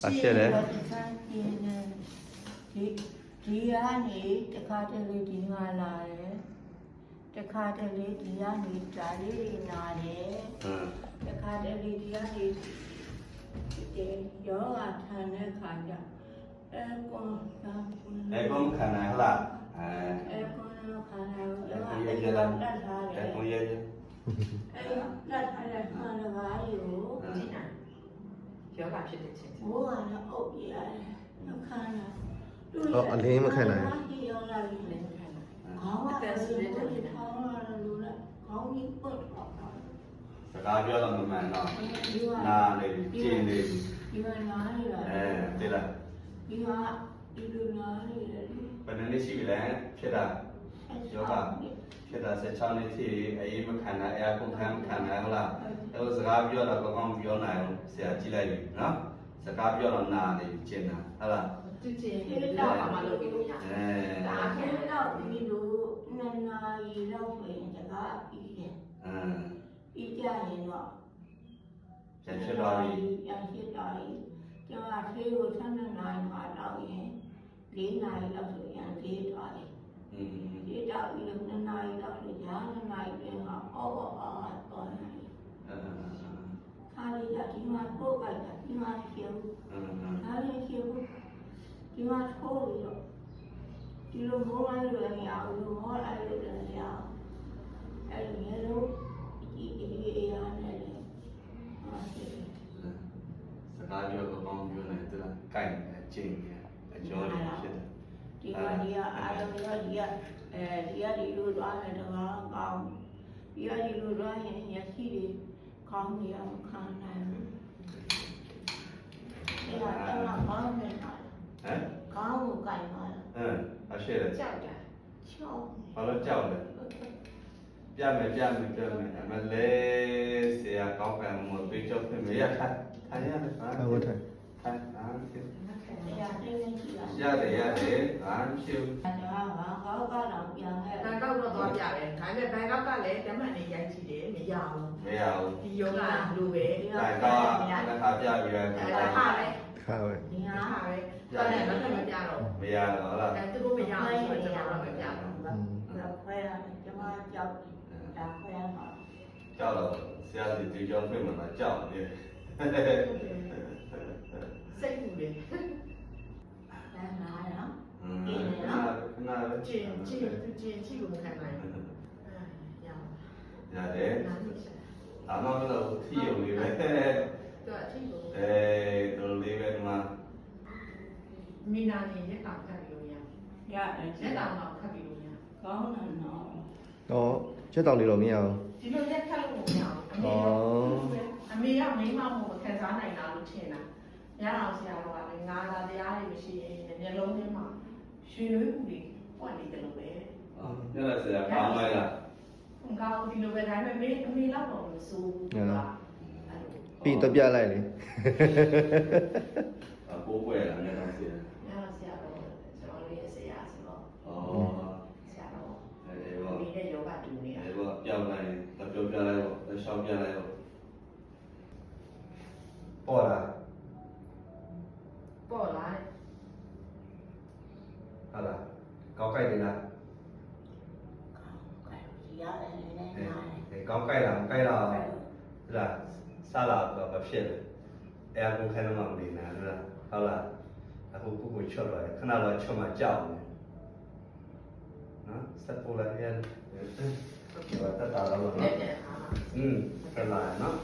ဖြစ်တယ်ဒီကနေတခါတလေဒီငါလာတယ်တခါတလေဒီကနေဓာလေးတွေနာတယ်တခါတလေဒီကနေဒီယောဂထန်တဲ့ခါကျကွန်ခန္ဓာဟလားကွန်ခန္ဓာအဲ့ဒါတတ်ထားတယ်ကွန်ရဲ့အဲ့တတ်ထားတဲ့ခန္ဓာဘာတွေကိုကြည့်နာယောဂဖြစ်တဲ့ချင်းဘိုးကတော့အုပ်ပြရတယ်ခန္ဓာအလင်းမခံနိုင်ဒီယောဂကြီးလည်းခံနိုင်ခေါင်းကဆိုတဲ့ထောင်းလာလို့လဲခေါင်းကြီးပုတ်တော့စကားပြောတော့မမှန်တော့နားနေကျင်းနေဒီမှာနားနေလားတိလားဒီမှာဒီလိုနားနေတယ်ဘယ်နှစ်ရှိပြီလဲဖြစ်တာယောဂဖြစ်တာ16နှစ်ထိအေးမခံနိုင်အကုန်ခံမခံနိုင်ဟုတ်လားအဲစကားပြောတော့ကောင်းပြောနိုင်အောင်ဆရာကြည့်လိုက်ပြီနော်စကားပြောတော့နားနေကျင်းတာဟုတ်လားကြည့်တော့မှလုပ်ပြီးလို့ရတယ်ဒါခဲတော့ပြီးလို့နှစ်နာရီလောက်ဆိုရင်တကားပြီးတယ်ပြီးကြရင်တော့ပြန်ဖြစ်သွားပြီပြန်ဖြစ်သွားပြီကျွန်တော်ဆေးကို12နာရီမှတော့ရင်4နာရီလောက်ဆိုရင်၄သွားတယ်ဒီတော့ပြီးလို့2နာရီလောက်ဆိုညာ2နာရီပြင်တော့အော်တော့နေခါလေးကဒီမှာပို့လိုက်တာဒီမှာရှင်းခါလေးရှင်းဒီမှာထိုးပြီးတော့ဒီလိုမိုးလိုက်လို့လည်းမရဘူးလို့မောလိုက်လို့လည်းမရဘူးအဲ့လိုမျိုးလို့ဒီအေးရနေတယ်စကားပြောတော့ကောင်းပြောနေတယ်လားကြိုက်နေကျင်းနေအကျော်လေးဖြစ်တယ်ဒီကအားလုံးရောဒီလိုသွားတယ်တော့ကောင်းဒီလိုသွားရင်ရရှိတယ်ကောင်းရအောင်ခံနိုင်ဘူးအဲ့ဒါတော့ကောင်းနေတာကောင်းကိုကြိုက်ပါလားအရှိတယ်ကြောက်တာချောင်းဘာလို့ကြောက်လဲပြမယ်အမလေးဆရာကောင်းကံမတွေ့ကြောက်ဖြစ်မရထိုင်ရတယ်ဟာဟုတ်တယ်ထိုင်ရတယ်ဘာဖြစ်ဒါကကောက်ကတော့ပြန်ခဲ့ဘန်ကောက်တော့သွားပြတယ်ဒါပေမဲ့ဘန်ကောက်ကလည်းတမန်နေရိုက်ကြည့်တယ်မရဘူးဒီယောဂလိုပဲဘန်ကောက်ကတစ်ခါပြပြီးတော့ဟာပဲခါပဲဒီဟာပဲတော်တယ်တော့မပြတော့မရတော့ဟုတ်လားသူတို့မရဘူးဆိုတော့ကျွန်တော်မပြတော့ခွဲရတယ်ကျွန်မကြောက်ဒါခွဲရမှာကြောက်တော့ဆရာစီဒီကြောင့်ပြင်မှာကြောက်နေစိတ်ကူတယ်နားနော်ခဏပဲကျင်းကိုမခံနိုင်ဘူးရတယ်ဒါမှမဟုတ်ထီရုံလေးပဲသူအထီကိုတို့လေးပဲဒီမှာမိနာနေရက်တောင်ခတ်ပြီးလို့ရတယ်ရက်တောင်တော့ခတ်ပြီးလို့ရကောင်းတယ်နော်တော့ချက်တောင်လေးတော့မရဘူးဒီလိုရက်ခတ်လို့မရဘူးအမေကမိန်းမမို့ခံစားနိုင်တာလို့ထင်တာညအောင်ဆရာတော်ကလည်းငါသာတရားတွေမရှိရင်မျက်လုံးထဲမှာရွှေရွှေမှုတွေပွက်နေတယ်လို့ပဲညလာဆရာကောင်းလိုက်လားကောင်းဒီလိုပဲဒါပေမဲ့အမေလောက်တော့မစိုးဘူးကပြီးတော့ပြလိုက်လေပိုးပွဲလာညလာဆရာညလာဆရာတော့ကျွန်တော်လေးဆရာဆိုတော့ဆရာတော့ဒီနေ့ယောဂတူနေတာပြောင်းလိုက်တော့ပြောပြလိုက်တော့ရှောင်းပြလိုက်တော့ပေါ်လာပေါ်လာဟုတ်လားကောင်းကြိုက်တယ်လားရတယ်လည်းကောင်းကြိုက်လားကြိုက်လားဟုတ်လားစားလာတော့မဖြစ်ဘူးအဲအကုန်ခဲလုံးမနေနိုင်ဘူးလားဟုတ်လားအခုကိုချော့တော့ခဏတော့ချော့မှကြောက်နေနော်စက်ပေါ်လာရင်ဘာတတ်တာတော့နော်ခဏနော်